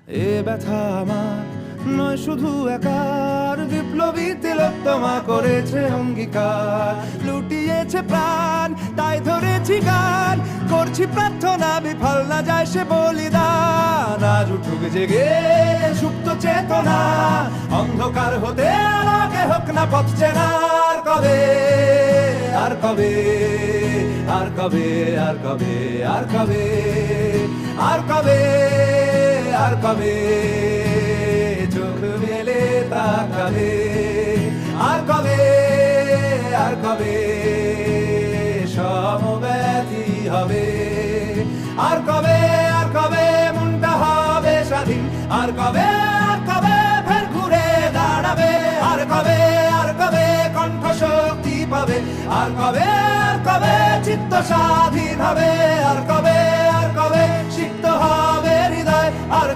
এ ব্যথা আমার নয় শুধু একার, বিপ্লবী তিলোত্তমা করেছে অঙ্গীকার, লুটিয়েছে প্রাণ তাই ধরেছি গান, করছি প্রার্থনা বিফল না যায় সে বলিদান। আজ উঠুক জেগে সুপ্ত চেতনা, অন্ধকার হতে আলোকে হোক না পথ চেনা। আর কবে, আর কবে, আর কবে, আর কবে, আর কবে, আর কবে, আর কবে চোখ মেলে তাকাবে, আর কবে, আর কবে সমব্যথী হবে, আর কবে, আর কবে মনটা হবে স্বাধীন, আর কবে, আর কবে ফের ঘুরে দাঁড়াবে, আর কবে, আর কবে কণ্ঠ শক্তি পাবে, আর কবে, আর কবে চিত্ত স্বাধীন হবে, আর কবে, আর কবে সিক্ত হবে হৃদয়, আর